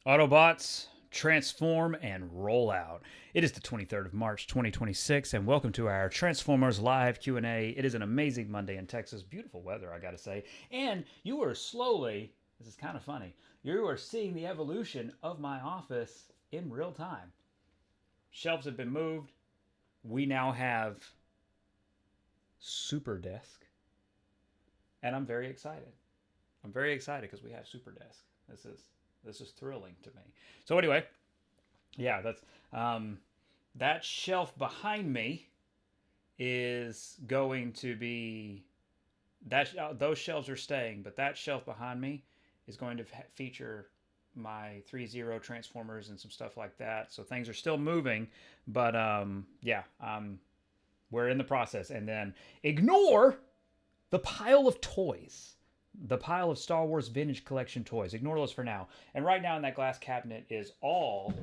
Autobots, transform and roll out. It is the 23rd of March, 2026, and welcome to our Transformers Live Q&A. It is an amazing Monday in Texas. Beautiful weather, I gotta say. And you are slowly, this is kind of funny, you are seeing the evolution of my office in real time. Shelves have been moved. We now have Super Desk. And I'm very excited. I'm very excited because we have Super Desk. This is thrilling to me. So anyway, yeah, that's that shelf behind me is going to be that those shelves are staying, but that shelf behind me is going to feature my 3-0 Transformers and some stuff like that. So things are still moving, but yeah, we're in the process. And then ignore the pile of toys. The pile of Star Wars Vintage Collection toys. Ignore those for now. And right now in that glass cabinet is all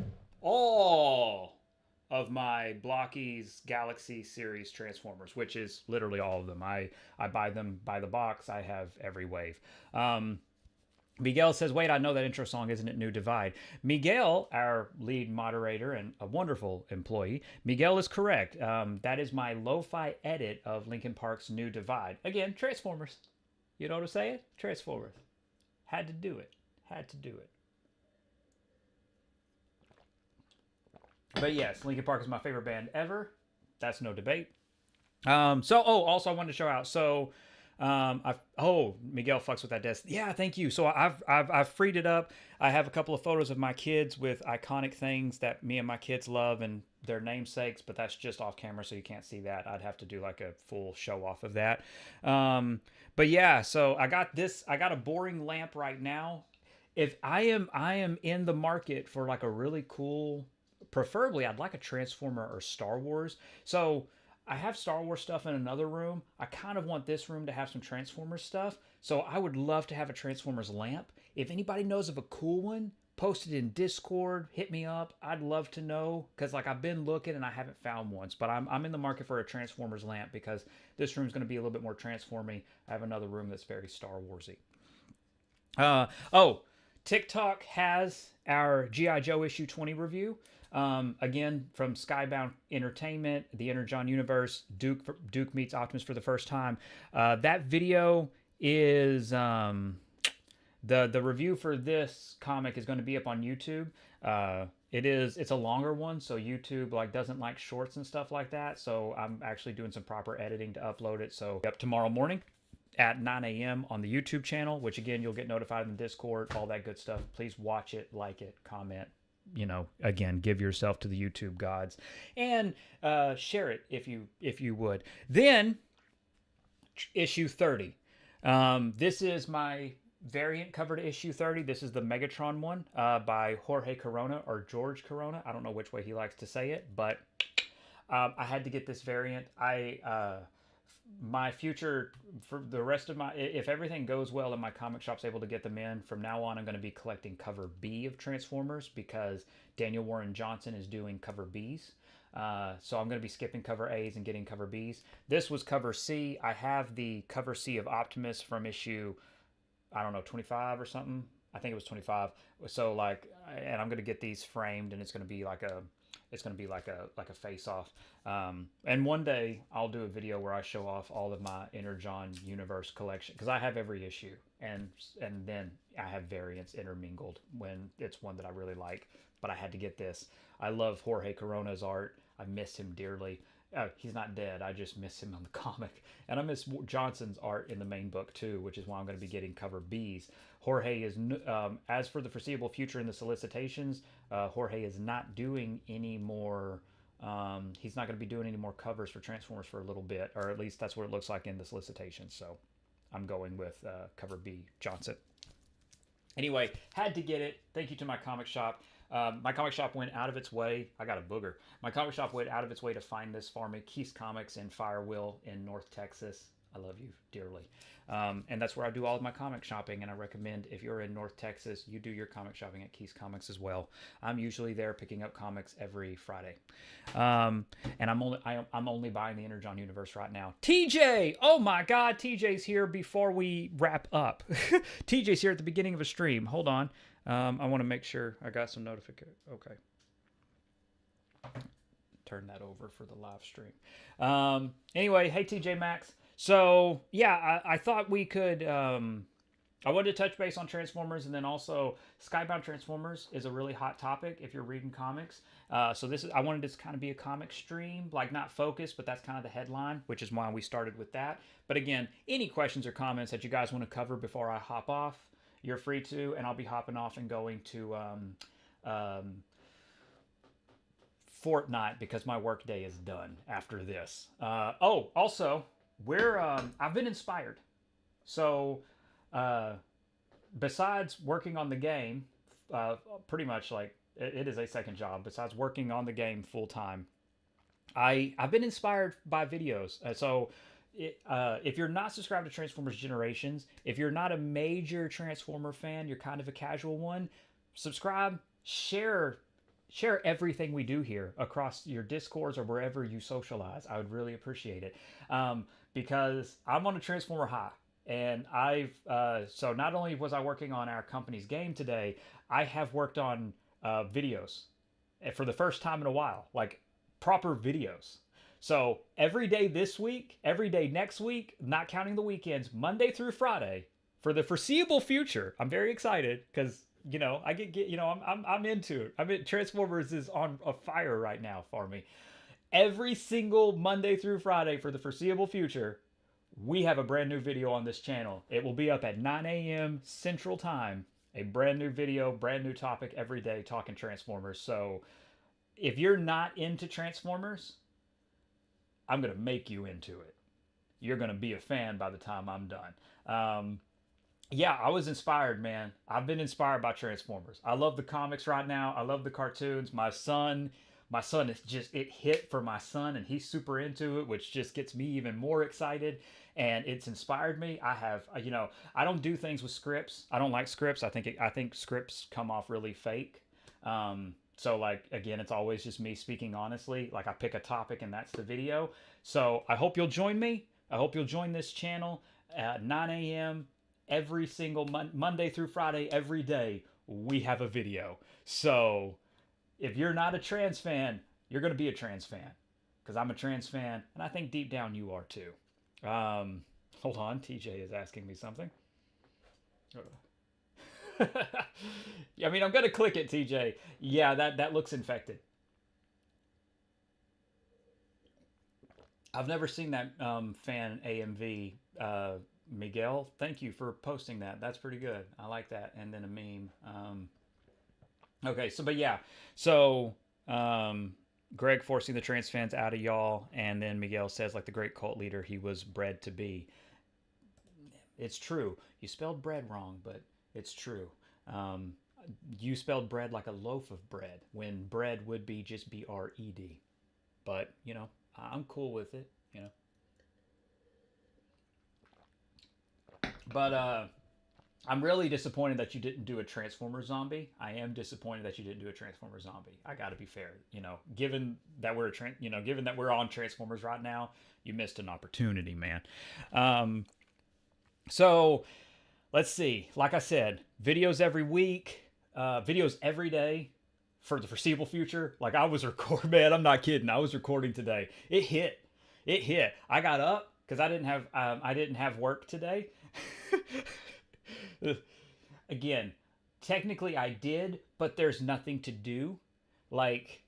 of my Blockies Galaxy series Transformers, which is literally all of them. I buy them by the box. I have every wave. Miguel says, wait, I know that intro song, isn't it New Divide? Miguel, our lead moderator and a wonderful employee, Miguel is correct. That is my lo-fi edit of Linkin Park's New Divide. Again, Transformers. You know what I'm saying? Transformers. Had to do it. Had to do it. But yes, Linkin Park is my favorite band ever. That's no debate. Also I wanted to show out. So, Miguel fucks with that desk. Yeah, thank you. So I've freed it up. I have a couple of photos of my kids with iconic things that me and my kids love and their namesakes, but that's just off camera, so you can't see that. I'd have to do like a full show off of that. But yeah, so I got a boring lamp right now. If I am in the market for like a really cool, preferably I'd like a Transformer or Star Wars. So I have Star Wars stuff in another room. I kind of want this room to have some Transformers stuff. So I would love to have a Transformers lamp. If anybody knows of a cool one, post it in Discord, hit me up. I'd love to know, because like I've been looking and I haven't found one. But I'm in the market for a Transformers lamp because this room's going to be a little bit more transforming. I have another room that's very Star Warsy. TikTok has our G.I. Joe issue 20 review. Again, from Skybound Entertainment, the Energon universe, Duke meets Optimus for the first time. That video is the review for this comic is going to be up on YouTube. It's a longer one, so YouTube doesn't like shorts and stuff like that. So I'm actually doing some proper editing to upload it. So up tomorrow morning at 9 a.m. on the YouTube channel, which again you'll get notified in the Discord, all that good stuff. Please watch it, like it, comment. Again, give yourself to the YouTube gods and share it if you would. Then issue 30. This is my variant cover to issue 30. This is the Megatron one by Jorge Corona or George Corona. I don't know which way he likes to say it, but I had to get this variant. My future for the rest of if everything goes well and my comic shop's able to get them in, from now on I'm going to be collecting cover B of Transformers because Daniel Warren Johnson is doing cover Bs. So I'm going to be skipping cover A's and getting cover B's. This was cover C. I have the cover C of Optimus from issue, I don't know, 25 or something. I think it was 25. So and I'm going to get these framed, and it's going to be like a face off. And one day I'll do a video where I show off all of my Energon universe collection, because I have every issue, and then I have variants intermingled when it's one that I really like. But I had to get this. I love Jorge Corona's art. I miss him dearly. He's not dead. I just miss him on the comic. And I miss Johnson's art in the main book too, which is why I'm going to be getting cover B's. Jorge is, as for the foreseeable future in the solicitations, Jorge is not doing any more, he's not going to be doing any more covers for Transformers for a little bit, or at least that's what it looks like in the solicitations. So I'm going with cover B, Johnson. Anyway, had to get it. Thank you to my comic shop. My comic shop went out of its way. I got a booger. My comic shop went out of its way to find this for me. Keith's Comics in Firewheel in North Texas. I love you dearly. And that's where I do all of my comic shopping. And I recommend, if you're in North Texas, you do your comic shopping at Keith's Comics as well. I'm usually there picking up comics every Friday. And I'm only buying the Energon universe right now. TJ! Oh my God, TJ's here before we wrap up. TJ's here at the beginning of a stream. Hold on. I want to make sure I got some notification. Okay. Turn that over for the live stream. Anyway, hey TJ Maxx. So yeah, I thought we could. I wanted to touch base on Transformers, and then also Skybound Transformers is a really hot topic if you're reading comics. So this is I wanted this to kind of be a comic stream, like not focused, but that's kind of the headline, which is why we started with that. But again, any questions or comments that you guys want to cover before I hop off, you're free to, and I'll be hopping off and going to Fortnite because my work day is done after this. Also, we're I've been inspired. So besides working on the game, pretty much like it is a second job. Besides working on the game full time, I've been inspired by videos. If you're not subscribed to Transformers Generations, if you're not a major Transformer fan, you're kind of a casual one, subscribe, share everything we do here across your discords or wherever you socialize. I would really appreciate it, because I'm on a Transformer high. And so not only was I working on our company's game today, I have worked on videos for the first time in a while, like proper videos. So every day this week, every day next week, not counting the weekends, Monday through Friday, for the foreseeable future. I'm very excited because I get I'm into it. Transformers is on a fire right now for me. Every single Monday through Friday for the foreseeable future, we have a brand new video on this channel. It will be up at 9 a.m. Central Time. A brand new video, brand new topic every day talking Transformers. So if you're not into Transformers, I'm going to make you into it. You're going to be a fan by the time I'm done. Yeah, I was inspired, man. I've been inspired by Transformers. I love the comics right now. I love the cartoons. My son is just, it hit for my son and he's super into it, which just gets me even more excited. And it's inspired me. I don't do things with scripts. I don't like scripts. I think scripts come off really fake. So like, again, it's always just me speaking honestly. Like I pick a topic and that's the video. So I hope you'll join me. I hope you'll join this channel at 9 a.m. every single Monday through Friday, every day we have a video. So if you're not a trans fan, you're going to be a trans fan because I'm a trans fan. And I think deep down you are too. Hold on. TJ is asking me something. I'm going to click it, TJ. Yeah, that looks infected. I've never seen that fan AMV. Miguel, thank you for posting that. That's pretty good. I like that. And then a meme. Okay, Greg forcing the trans fans out of y'all, and then Miguel says, like the great cult leader he was bred to be. It's true. You spelled bread wrong, but it's true. You spelled bread like a loaf of bread, when bread would be just BRED. But, I'm cool with it, But I'm really disappointed that you didn't do a Transformer zombie. I am disappointed that you didn't do a Transformer zombie. I got to be fair, given that we're on Transformers right now, you missed an opportunity, man. So let's see. Like I said, videos every week, videos every day for the foreseeable future. Like I was recording, man. I'm not kidding. I was recording today. It hit. I got up because I didn't have work today. Again, technically I did, but there's nothing to do. Like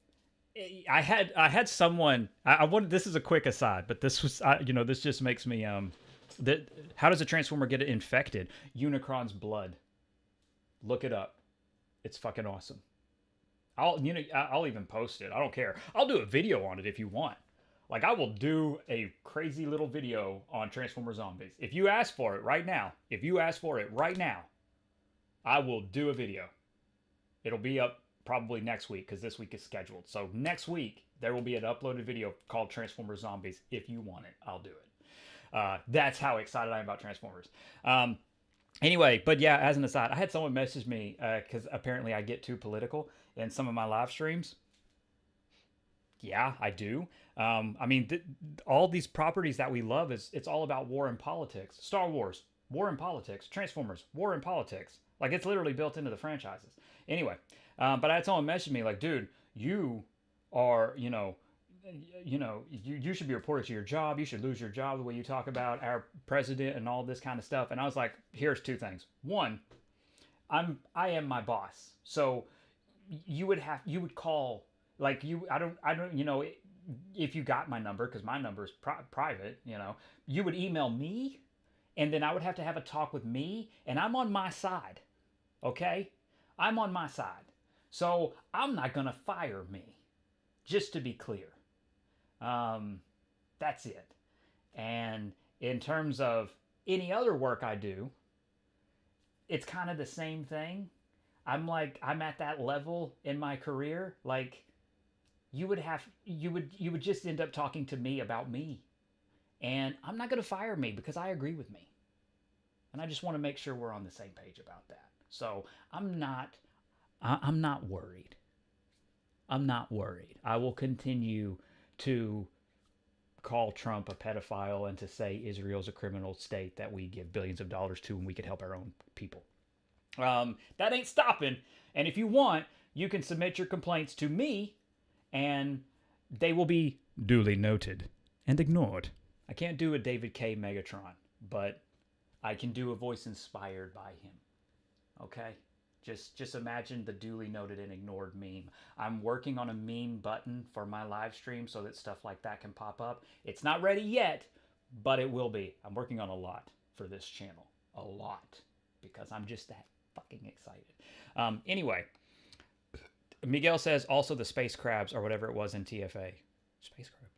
I had someone. I wanted. This is a quick aside, but this was. This just makes me. How does a Transformer get infected? Unicron's blood. Look it up. It's fucking awesome. I'll even post it. I don't care. I'll do a video on it if you want. Like I will do a crazy little video on Transformer zombies. If you ask for it right now, I will do a video. It'll be up probably next week because this week is scheduled. So next week there will be an uploaded video called Transformer Zombies. If you want it, I'll do it. That's how excited I am about Transformers. Anyway, but yeah, as an aside, I had someone message me because apparently I get too political in some of my live streams. Yeah, I do. All these properties that we love it's all about war and politics. Star Wars, war and politics. Transformers, war and politics. Like it's literally built into the franchises. Anyway, but I had someone message me like, dude, you are, you should be reported to your job. You should lose your job the way you talk about our president and all this kind of stuff. And I was like, here's two things. One, I am my boss. So you would call like you I don't if you got my number because my number is private, you would email me and then I would have to have a talk with me and I'm on my side. Okay? I'm on my side. So I'm not going to fire me. Just to be clear. That's it. And in terms of any other work I do, it's kind of the same thing. I'm at that level in my career. Like you would just end up talking to me about me. And I'm not going to fire me because I agree with me. And I just want to make sure we're on the same page about that. So I'm not worried. I'm not worried. I will continue to call Trump a pedophile and to say Israel's a criminal state that we give billions of dollars to when we could help our own people. That ain't stopping. And if you want, you can submit your complaints to me and they will be duly noted and ignored. I can't do a David K. Megatron, but I can do a voice inspired by him. Okay? Just imagine the duly noted and ignored meme. I'm working on a meme button for my live stream so that stuff like that can pop up. It's not ready yet, but it will be. I'm working on a lot for this channel. A lot. Because I'm just that fucking excited. Anyway, Miguel says also the space crabs or whatever it was in TFA. Space crab.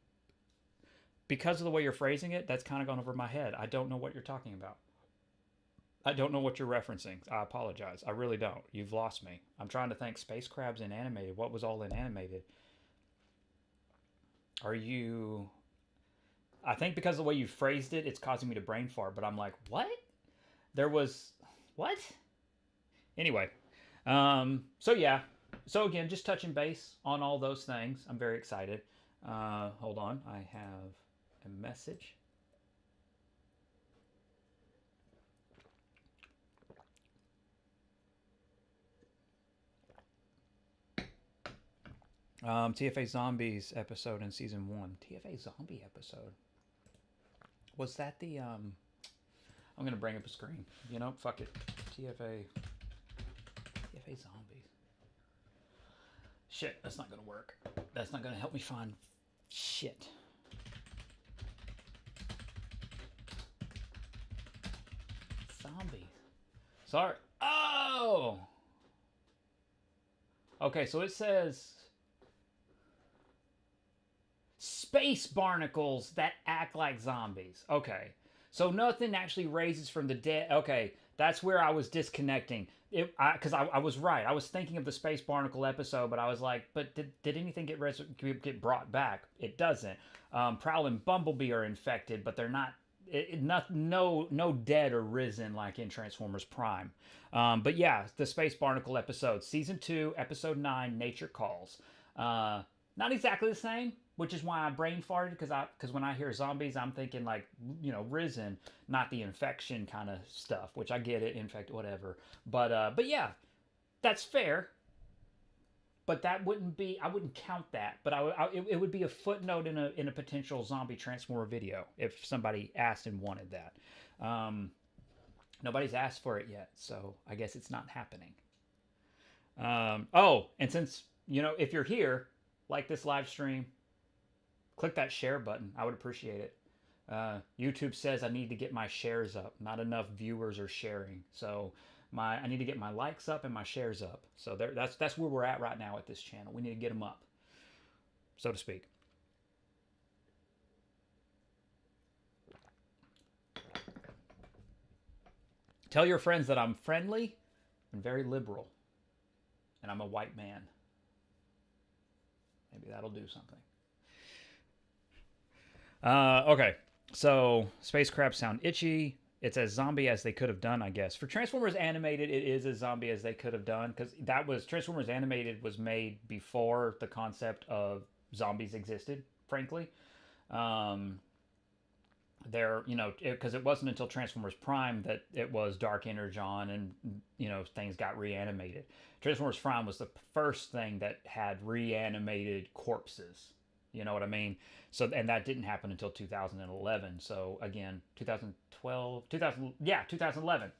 Because of the way you're phrasing it, that's kind of gone over my head. I don't know what you're talking about. I don't know what you're referencing. I apologize. I really don't. You've lost me. I'm trying to think space crabs in animated. What was all in animated? Are you... I think because of the way you phrased it, it's causing me to brain fart. But I'm like, what? There was... What? Anyway. So yeah. So again, just touching base on all those things. I'm very excited. Hold on. I have a message. TFA Zombies episode in season 1. TFA Zombie episode. Was that the I'm gonna bring up a screen. Fuck it. TFA Zombies. Shit, that's not gonna work. That's not gonna help me find shit. Zombies. Sorry. Oh! Okay, so it says space barnacles that act like zombies. Okay. So nothing actually raises from the dead. Okay, that's where I was disconnecting. Because I was right. I was thinking of the space barnacle episode, but I was like, but did anything get brought back? It doesn't. Prowl and Bumblebee are infected, but they're not. No dead or risen like in Transformers Prime. But yeah, the space barnacle episode, season 2, episode 9, Nature Calls. Not exactly the same, which is why I brain farted, because when I hear zombies, I'm thinking like, risen, not the infection kind of stuff, which I get it, infect, whatever. But yeah, that's fair. But that wouldn't be, I wouldn't count that. But it would be a footnote in a potential zombie Transformer video if somebody asked and wanted that. Nobody's asked for it yet, so I guess it's not happening. And since, if you're here, like this live stream, click that share button. I would appreciate it. YouTube says I need to get my shares up. Not enough viewers are sharing. So I need to get my likes up and my shares up. So that's where we're at right now at this channel. We need to get them up, so to speak. Tell your friends that I'm friendly and very liberal. And I'm a white man. Maybe that'll do something. Okay, so space crabs sound itchy. It's as zombie as they could have done, I guess. For Transformers Animated, it is as zombie as they could have done, because Transformers Animated was made before the concept of zombies existed, frankly. They're, you know, because it wasn't until Transformers Prime that it was Dark Energon and, you know, things got reanimated. Transformers Prime was the first thing that had reanimated corpses. You know what I mean? So, and that didn't happen until 2011. So again, 2012, 2000, yeah, 2011.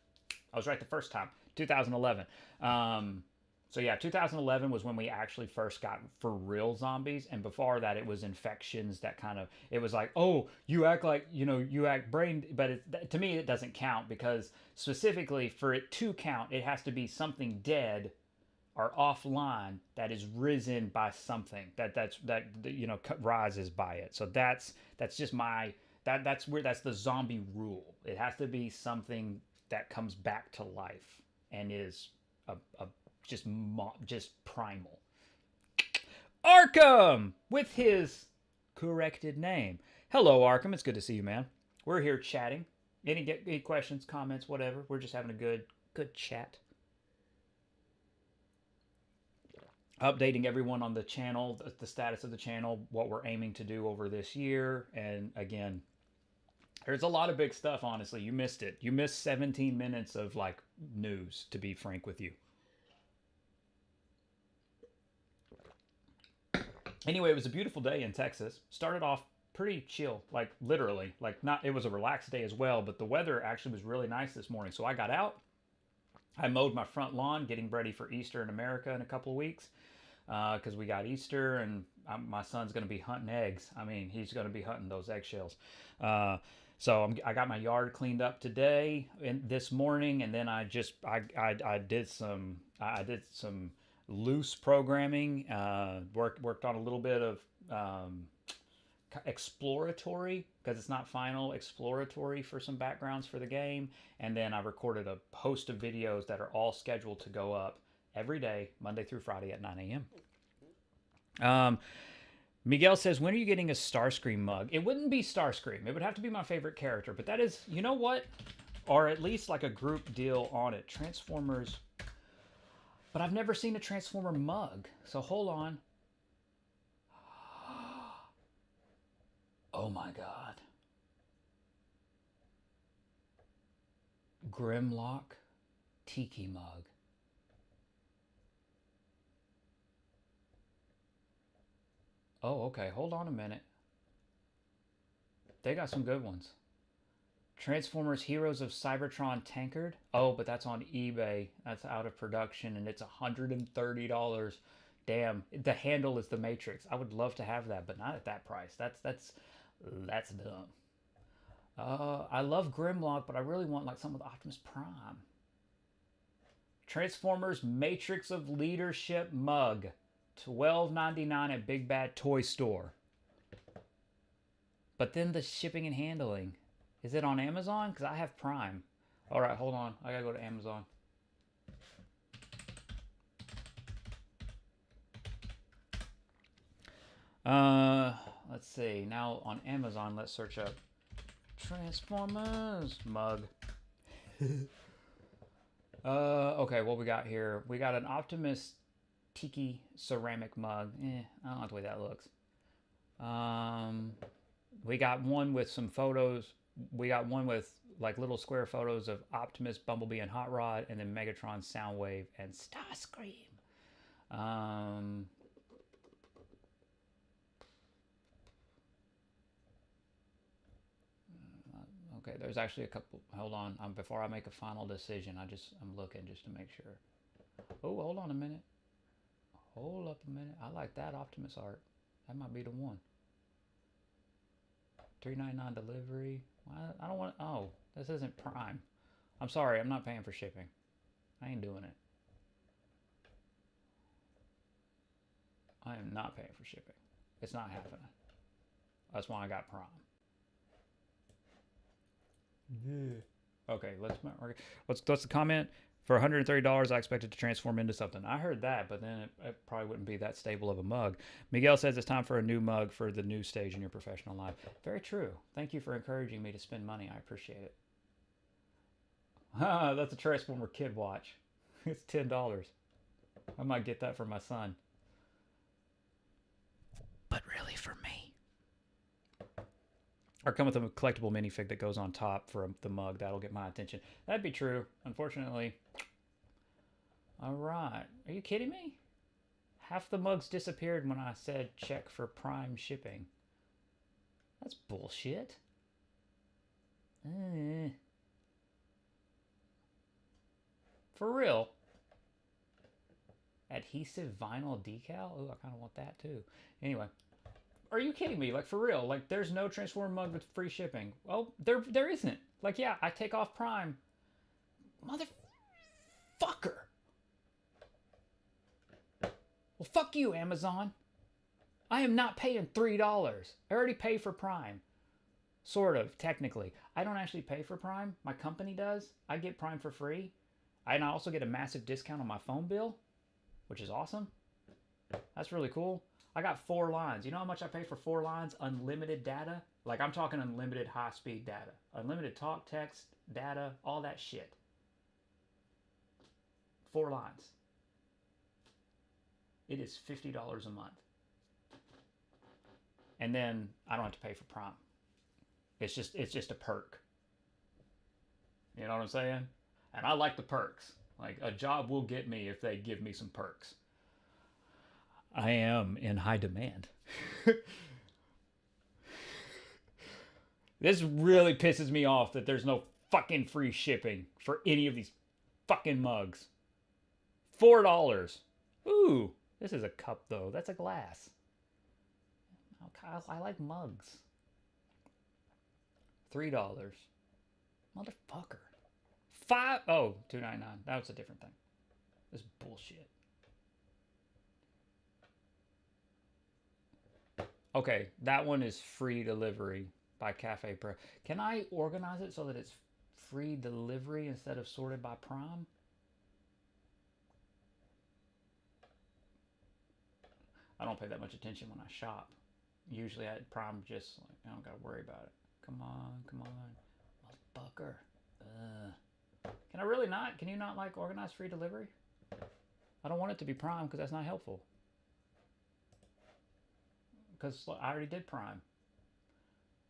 I was right the first time. 2011. So yeah, 2011 was when we actually first got for real zombies, and before that, it was infections that kind of, it was like, oh, you act like, you know, you act brain, but to me it doesn't count, because specifically for it to count, it has to be something dead or offline that is risen by something that you know, rises by it. So that's just my, that's where, that's the zombie rule. It has to be something that comes back to life and is a just primal. Arkham with his corrected name. Hello, Arkham. It's good to see you, man. We're here chatting. Any questions, comments, whatever? We're just having a good chat. Updating everyone on the channel, the status of the channel, what we're aiming to do over this year, and again, there's a lot of big stuff. Honestly, you missed it. You missed 17 minutes of like news. To be frank with you. Anyway, it was a beautiful day in Texas. Started off pretty chill, like literally, like not. It was a relaxed day as well, but the weather actually was really nice this morning. So I got out. I mowed my front lawn, getting ready for Easter in America in a couple of weeks, because we got Easter, and my son's going to be hunting eggs. I mean, he's going to be hunting those eggshells. So I got my yard cleaned up today and this morning, and then I did some loose programming. Worked on a little bit of exploratory, because it's not final, exploratory for some backgrounds for the game, and then I recorded a host of videos that are all scheduled to go up every day, Monday through Friday at 9 a.m. Miguel says, when are you getting a Starscream mug? It wouldn't be Starscream. It would have to be my favorite character, but that is, you know what? Or at least like a group deal on it. Transformers. But I've never seen a Transformer mug. So hold on. Oh my God. Grimlock Tiki mug. Oh, okay. Hold on a minute. They got some good ones. Transformers Heroes of Cybertron Tankard. Oh, but that's on eBay. That's out of production, and it's $130. Damn, the handle is the Matrix. I would love to have that, but not at that price. That's dumb. I love Grimlock, but I really want like some with Optimus Prime. Transformers Matrix of Leadership mug, $12.99 at Big Bad Toy Store. But then the shipping and handling. Is it on Amazon? Because I have Prime. All right, hold on. I gotta go to Amazon. Let's see. Now on Amazon, let's search up Transformers mug. Okay, what we got here? We got an Optimus Tiki ceramic mug. I don't like the way that looks. We got one with some photos. We got one with like little square photos of Optimus, Bumblebee, and Hot Rod, and then Megatron, Soundwave, and Starscream. Okay, there's actually a couple. Hold on, before I make a final decision, I'm looking just to make sure. Oh, hold on a minute. Hold up a minute. I like that Optimus art. That might be the one. $3.99 delivery. I don't want. Oh, this isn't Prime. I'm sorry. I'm not paying for shipping. I ain't doing it. I am not paying for shipping. It's not happening. That's why I got Prime. Yeah. Okay, what's the comment? For $130, I expected to transform into something. I heard that, but then it probably wouldn't be that stable of a mug. Miguel says it's time for a new mug for the new stage in your professional life. Very true. Thank you for encouraging me to spend money. I appreciate it. That's a Transformer Kid watch. It's $10. I might get that for my son. But really for me. Or come with a collectible minifig that goes on top for the mug. That'll get my attention. That'd be true. Unfortunately. All right. Are you kidding me? Half the mugs disappeared when I said check for Prime shipping. That's bullshit. For real. Adhesive vinyl decal? Oh, I kind of want that too. Anyway. Are you kidding me? Like, for real. Like, there's no Transformer mug with free shipping. Well, there isn't. Like, yeah, I take off Prime. Motherfucker. Well, fuck you, Amazon. I am not paying $3. I already pay for Prime. Sort of, technically. I don't actually pay for Prime. My company does. I get Prime for free. And I also get a massive discount on my phone bill, which is awesome. That's really cool. I got 4 lines. You know how much I pay for 4 lines? Unlimited data? Like, I'm talking unlimited high-speed data. Unlimited talk, text, data, all that shit. 4 lines. It is $50 a month. And then I don't have to pay for Prime. It's just a perk. You know what I'm saying? And I like the perks. Like, a job will get me if they give me some perks. I am in high demand. This really pisses me off that there's no fucking free shipping for any of these fucking mugs. $4. Ooh, this is a cup though. That's a glass. I like mugs. $3. Motherfucker. $5. $2.99. That was a different thing. This is bullshit. Okay, that one is free delivery by Cafe Pro. Can I organize it so that it's free delivery instead of sorted by Prime? I don't pay that much attention when I shop. Usually at Prime, just like, I don't gotta worry about it. Come on, motherfucker. Can I really not? Can you not like organize free delivery? I don't want it to be Prime because that's not helpful. Because I already did Prime.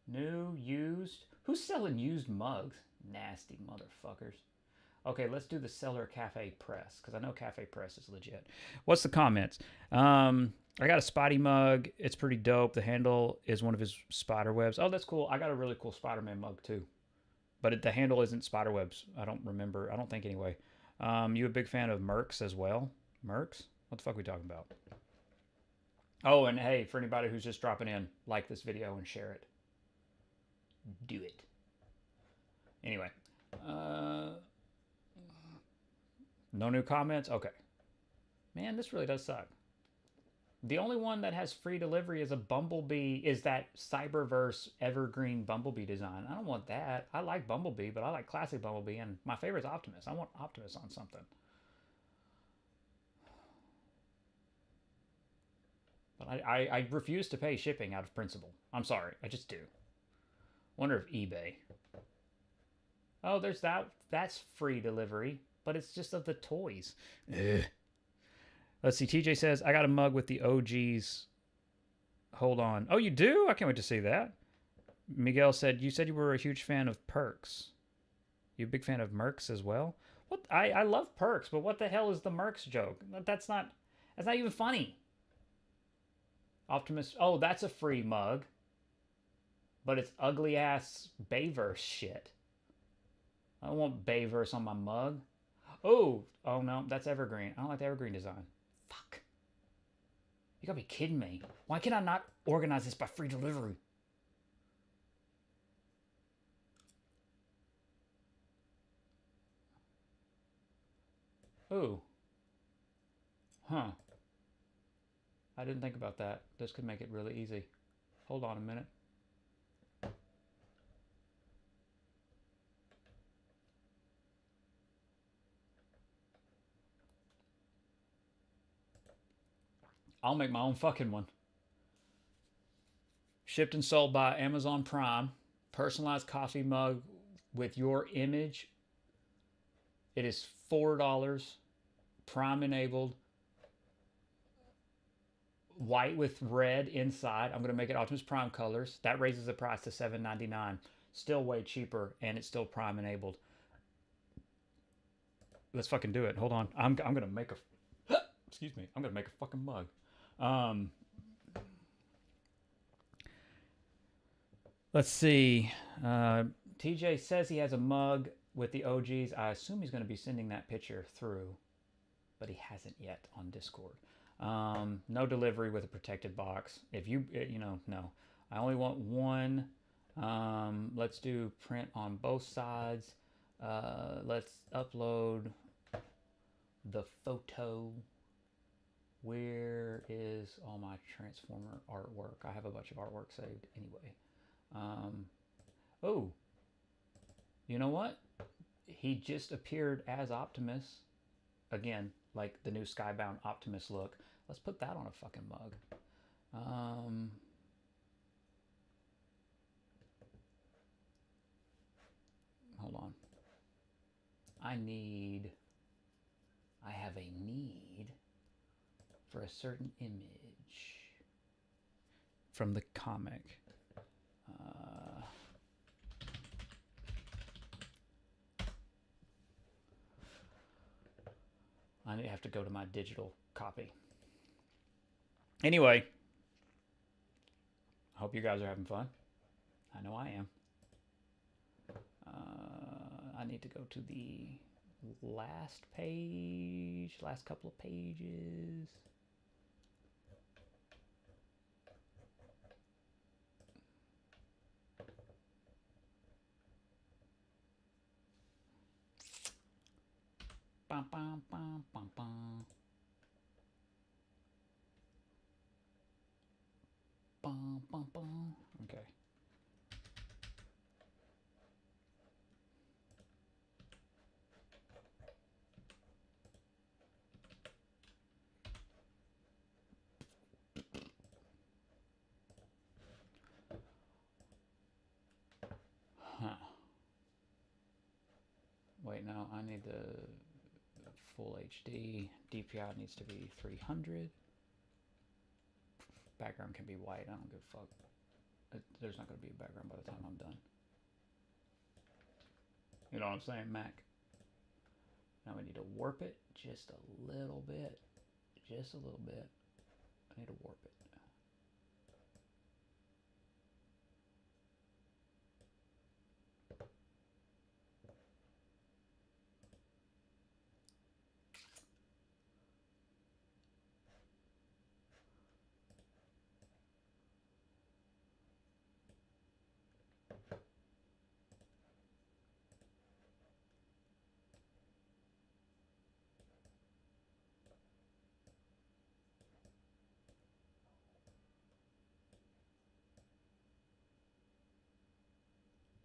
New, used. Who's selling used mugs? Nasty motherfuckers. Okay, let's do the seller Cafe Press, because I know Cafe Press is legit. What's the comments? I got a Spotty mug. It's pretty dope. The handle is one of his spider webs. Oh, that's cool. I got a really cool Spider-Man mug, too. But the handle isn't spider webs. I don't remember. I don't think anyway. You a big fan of Mercs as well? Mercs? What the fuck are we talking about? Oh, and hey, for anybody who's just dropping in, like this video and share it. Do it. Anyway. No new comments? Okay. Man, this really does suck. The only one that has free delivery is a Bumblebee, is that Cyberverse Evergreen Bumblebee design. I don't want that. I like Bumblebee, but I like classic Bumblebee, and my favorite is Optimus. I want Optimus on something. But I refuse to pay shipping out of principle. I'm sorry. I just do. Wonder if eBay. Oh, there's that. That's free delivery, but it's just of the toys. Ugh. Let's see. TJ says, I got a mug with the OGs. Hold on. Oh, you do? I can't wait to see that. Miguel said, you said you were a huge fan of Perks. You a big fan of Mercs as well? What? I love Perks, but what the hell is the Mercs joke? That's not even funny. Optimus. Oh, that's a free mug. But it's ugly ass Bayverse shit. I don't want Bayverse on my mug. Oh no, that's Evergreen. I don't like the Evergreen design. Fuck. You gotta be kidding me. Why can I not organize this by free delivery? Ooh. Huh. I didn't think about that. This could make it really easy. Hold on a minute. I'll make my own fucking one. Shipped and sold by Amazon Prime. Personalized coffee mug with your image. It is $4. Prime enabled. white with red inside. I'm gonna make it Optimus Prime colors. That raises the price to $7.99. Still way cheaper, and it's still Prime enabled. Let's fucking do it. Hold on. I'm gonna make a excuse me. I'm gonna make a fucking mug. Let's see. TJ says he has a mug with the OGs. I assume he's going to be sending that picture through, but he hasn't yet on Discord. No delivery with a protected box. If you, no. I only want one. Let's do print on both sides. Let's upload the photo. Where is all my Transformer artwork? I have a bunch of artwork saved anyway. Oh, you know what? He just appeared as Optimus. Again, like the new Skybound Optimus look. Let's put that on a fucking mug. Hold on. I have a need for a certain image from the comic. I have to go to my digital copy. Anyway, I hope you guys are having fun. I know I am. I need to go to the last page, last couple of pages. Bum, bum, bum, bum, bum. Bum, bum, bum. Okay. Huh. Wait, no, I need the full HD. DPI needs to be 300. Background can be white. I don't give a fuck. There's not going to be a background by the time I'm done. You know what I'm saying, Mac? Now we need to warp it just a little bit. Just a little bit. I need to warp it.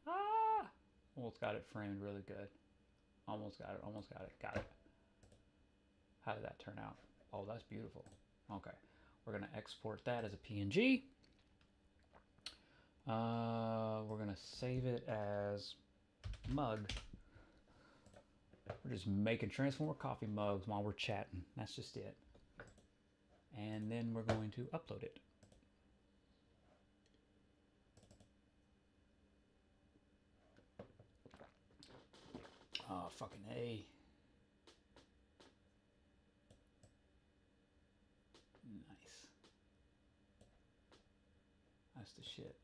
Ah! Almost got it framed really good. Almost got it. Almost got it. Got it. How did that turn out? Oh, that's beautiful. Okay. We're going to export that as a PNG. We're going to save it as mug. We're just making Transformer coffee mugs while we're chatting. That's just it. And then we're going to upload it. Oh, fucking A. Nice. That's the shit.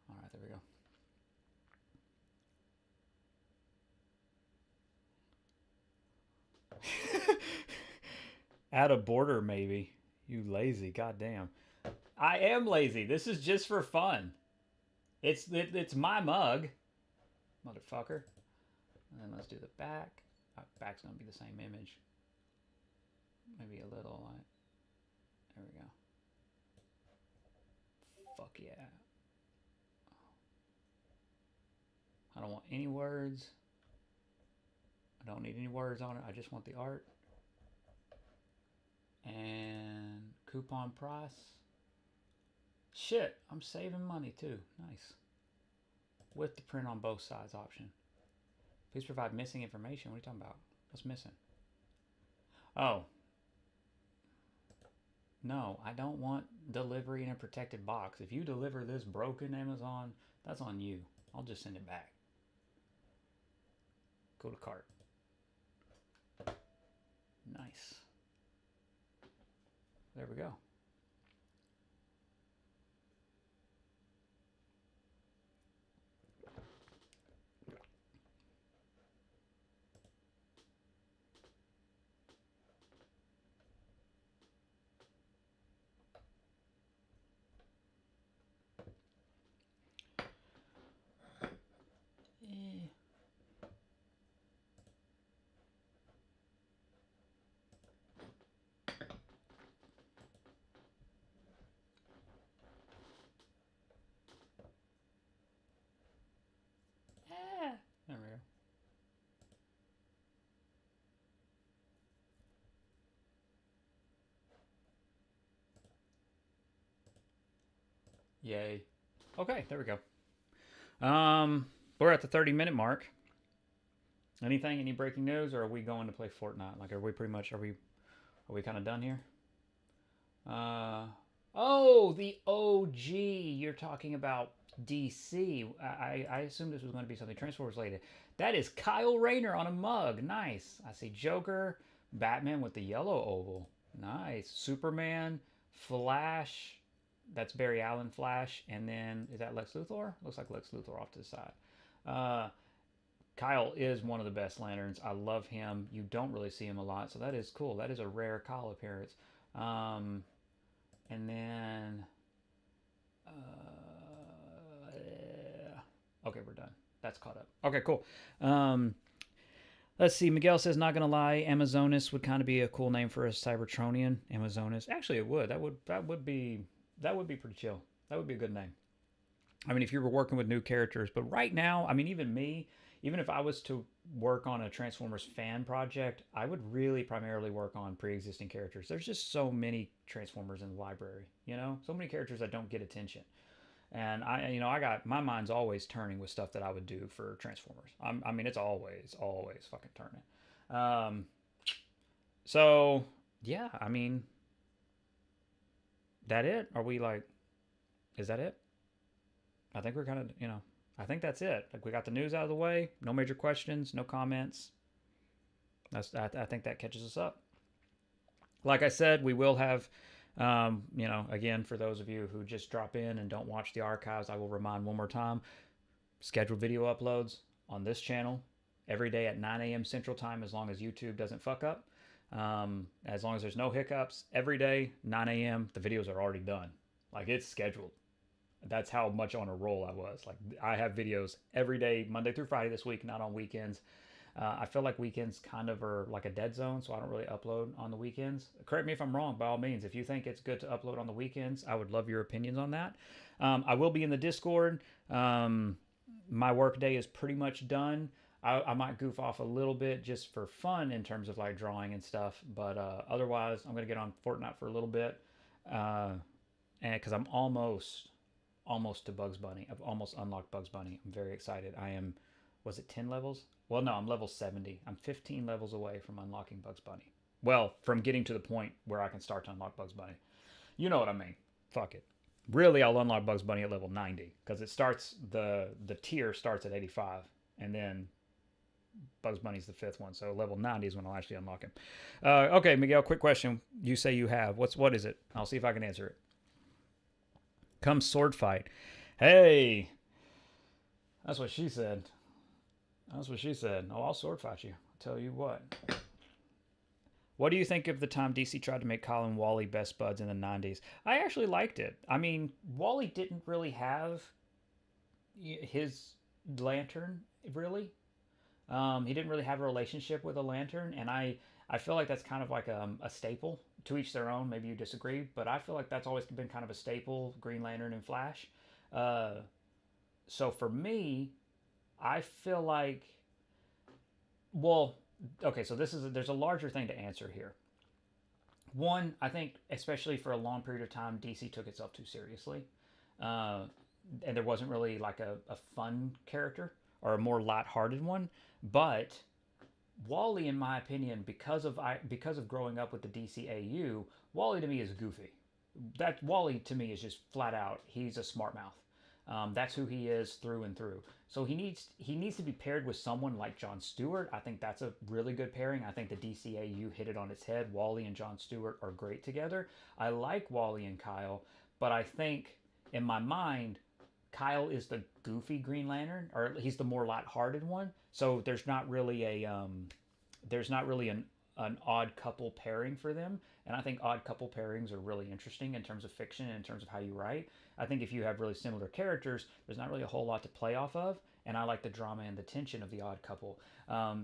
All right, there we go. Add a border, maybe. You lazy, goddamn. I am lazy. This is just for fun. It's my mug, motherfucker. And then let's do the back. Back's gonna be the same image. Maybe a little like. There we go. Fuck yeah. I don't want any words. I don't need any words on it. I just want the art. And coupon price. Shit, I'm saving money too. Nice. With the print on both sides option. Please provide missing information. What are you talking about? What's missing? Oh, no, I don't want delivery in a protected box. If you deliver this broken, Amazon, that's on you. I'll just send it back. Go to cart. Nice. There we go. There we go. Yay. Okay, there we go. We're at the 30-minute mark. Anything? Any breaking news, or are we going to play Fortnite? Like, are we pretty much? Are we kind of done here? Oh, the OG. You're talking about DC. I assumed this was going to be something Transformers related. That is Kyle Rayner on a mug. Nice. I see Joker, Batman with the yellow oval. Nice. Superman, Flash. That's Barry Allen Flash. And then, is that Lex Luthor? Looks like Lex Luthor off to the side. Kyle is one of the best Lanterns. I love him. You don't really see him a lot, so that is cool. That is a rare Kyle appearance. And then, okay, we're done. That's caught up. Okay, cool. Let's see. Miguel says, not gonna lie, Amazonas would kind of be a cool name for a Cybertronian. Amazonas. Actually, it would. That would be pretty chill. That would be a good name. I mean, if you were working with new characters, but right now, I mean, even me, even if I was to work on a Transformers fan project, I would really primarily work on pre-existing characters. There's just so many Transformers in the library, you know, so many characters that don't get attention. And I got my mind's always turning with stuff that I would do for Transformers. I mean, it's always fucking turning. So yeah, I mean, that it? Are we like, is that it? I think we're kind of, I think that's it. Like, we got the news out of the way. No major questions, no comments. I think that catches us up. Like I said, we will have, again, for those of you who just drop in and don't watch the archives, I will remind one more time, scheduled video uploads on this channel every day at 9 a.m. Central Time, as long as YouTube doesn't fuck up. As long as there's no hiccups, every day, 9 a.m., the videos are already done. Like, it's scheduled. That's how much on a roll I was. Like, I have videos every day, Monday through Friday this week, not on weekends. I feel like weekends kind of are like a dead zone, so I don't really upload on the weekends. Correct me if I'm wrong, by all means. If you think it's good to upload on the weekends, I would love your opinions on that. I will be in the Discord. My work day is pretty much done. I might goof off a little bit just for fun in terms of like drawing and stuff, but otherwise, I'm going to get on Fortnite for a little bit, and because I'm almost to Bugs Bunny. I've almost unlocked Bugs Bunny. I'm very excited. I am, was it 10 levels? Well, no, I'm level 70. I'm 15 levels away from unlocking Bugs Bunny. Well, from getting to the point where I can start to unlock Bugs Bunny. You know what I mean. Fuck it. Really, I'll unlock Bugs Bunny at level 90, because it starts, the tier starts at 85, and then Bugs Bunny's the 5th one, so level 90 is when I'll actually unlock him. Okay, Miguel, quick question. You say you have. What is it? I'll see if I can answer it. Come sword fight. Hey, that's what she said. That's what she said. Oh, I'll sword fight you. I'll tell you what. What do you think of the time DC tried to make Kyle and Wally best buds in the 90s? I actually liked it. I mean, Wally didn't really have his lantern, really. He didn't really have a relationship with a lantern, and I feel like that's kind of like a staple. To each their own. Maybe you disagree, but I feel like that's always been kind of a staple, Green Lantern and Flash. So for me, I feel like, well, okay, so there's a larger thing to answer here. One, I think, especially for a long period of time, DC took itself too seriously. And there wasn't really like a fun character, or a more lighthearted one. But Wally, in my opinion, because of growing up with the DCAU, Wally to me is goofy. That Wally to me is just flat out. He's a smart mouth. That's who he is through and through. So he needs to be paired with someone like Jon Stewart. I think that's a really good pairing. I think the DCAU hit it on its head. Wally and Jon Stewart are great together. I like Wally and Kyle, but I think in my mind, Kyle is the goofy Green Lantern, or he's the more lighthearted one. So there's not really an odd couple pairing for them. And I think odd couple pairings are really interesting in terms of fiction and in terms of how you write. I think if you have really similar characters, there's not really a whole lot to play off of. And I like the drama and the tension of the odd couple.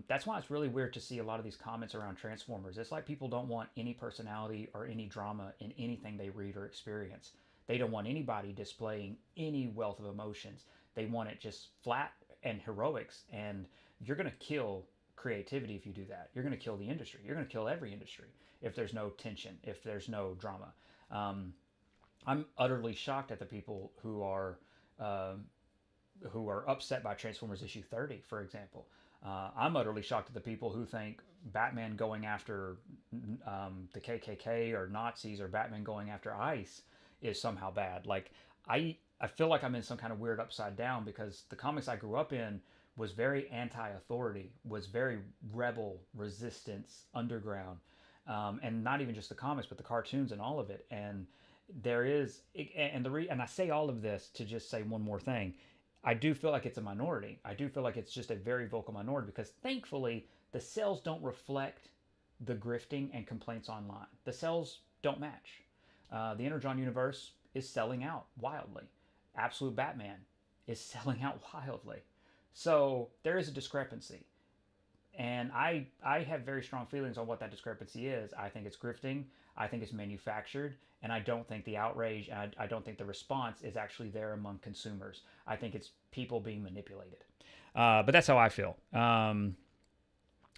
That's why it's really weird to see a lot of these comments around Transformers. It's like people don't want any personality or any drama in anything they read or experience. They don't want anybody displaying any wealth of emotions. They want it just flat and heroics. And you're going to kill creativity if you do that. You're going to kill the industry. You're going to kill every industry if there's no tension, if there's no drama. I'm utterly shocked at the people who are upset by Transformers issue 30, for example. I'm utterly shocked at the people who think Batman going after the KKK or Nazis, or Batman going after ICE is somehow bad. Like, I feel like I'm in some kind of weird upside down, because the comics I grew up in was very anti-authority, was very rebel, resistance, underground, and not even just the comics, but the cartoons and all of it. And there is, and I say all of this to just say one more thing. I do feel like it's a minority. I do feel like it's just a very vocal minority, because thankfully the sales don't reflect the grifting and complaints online. The sales don't match. The Energon universe is selling out wildly. Absolute Batman is selling out wildly. So there is a discrepancy. And I have very strong feelings on what that discrepancy is. I think it's grifting. I think it's manufactured. And I don't think the outrage, and I don't think the response is actually there among consumers. I think it's people being manipulated. But that's how I feel. And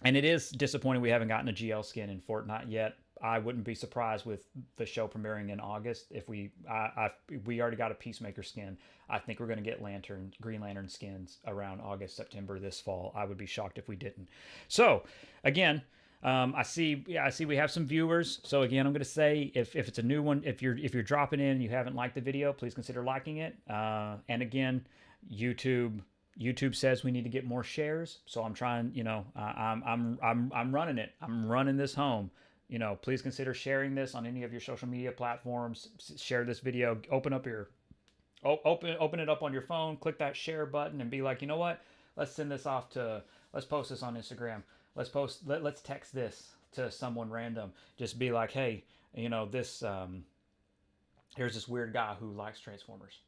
it is disappointing we haven't gotten a GL skin in Fortnite yet. I wouldn't be surprised with the show premiering in August if we already got a Peacemaker skin. I think we're going to get Green Lantern skins around August, September this fall. I would be shocked if we didn't. So again, I see we have some viewers. So again, I'm going to say if it's a new one, if you're dropping in and you haven't liked the video, please consider liking it. And again, YouTube says we need to get more shares. So I'm trying, I'm running it. I'm running this home. Please consider sharing this on any of your social media platforms. Share this video. Open it up on your phone. Click that share button and be like, you know what? Let's post this on Instagram. Let's text this to someone random. Just be like, hey, this here's this weird guy who likes Transformers.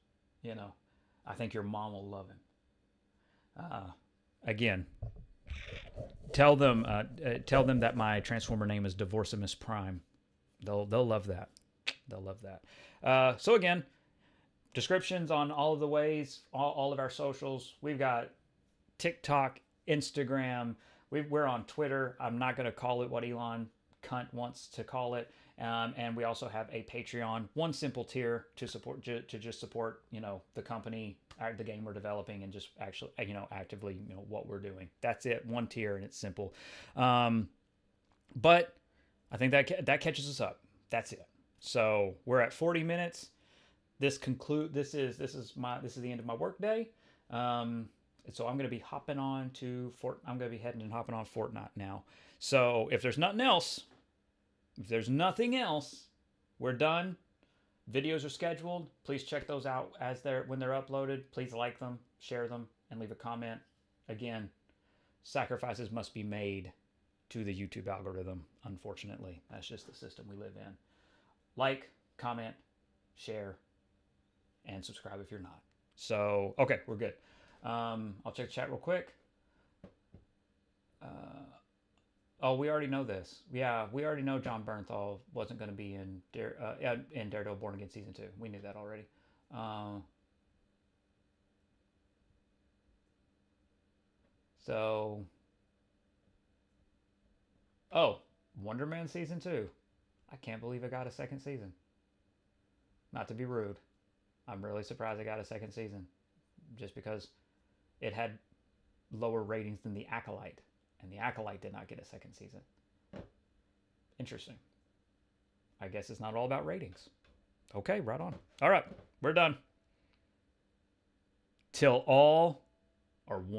I think your mom will love him. Again. Tell them that my Transformer name is Divorcimus Prime. They'll love that. They'll love that. So again, descriptions on all of the ways, all of our socials. We've got TikTok, Instagram. We're on Twitter. I'm not going to call it what Elon cunt wants to call it. And we also have a Patreon, one simple tier to support just support the company, the game we're developing, and just actually actively what we're doing. That's it, one tier, and it's simple. But I think that catches us up. That's it. So we're at 40 minutes. This is the end of my work day. So I'm going to be heading on Fortnite now. So if there's nothing else, we're done. Videos are scheduled. Please check those out when they're uploaded. Please like them, share them, and leave a comment. Again, sacrifices must be made to the YouTube algorithm, unfortunately. That's just the system we live in. Like, comment, share, and subscribe if you're not. So, okay, we're good. I'll check the chat real quick. Oh, we already know this. Yeah, we already know John Bernthal wasn't going to be in Daredevil Born Again Season 2. We knew that already. Wonder Man Season 2. I can't believe I got a second season. Not to be rude. I'm really surprised I got a second season. Just because it had lower ratings than The Acolyte, and The Acolyte did not get a second season. Interesting. I guess it's not all about ratings. Okay, right on. All right, we're done. Till all are one.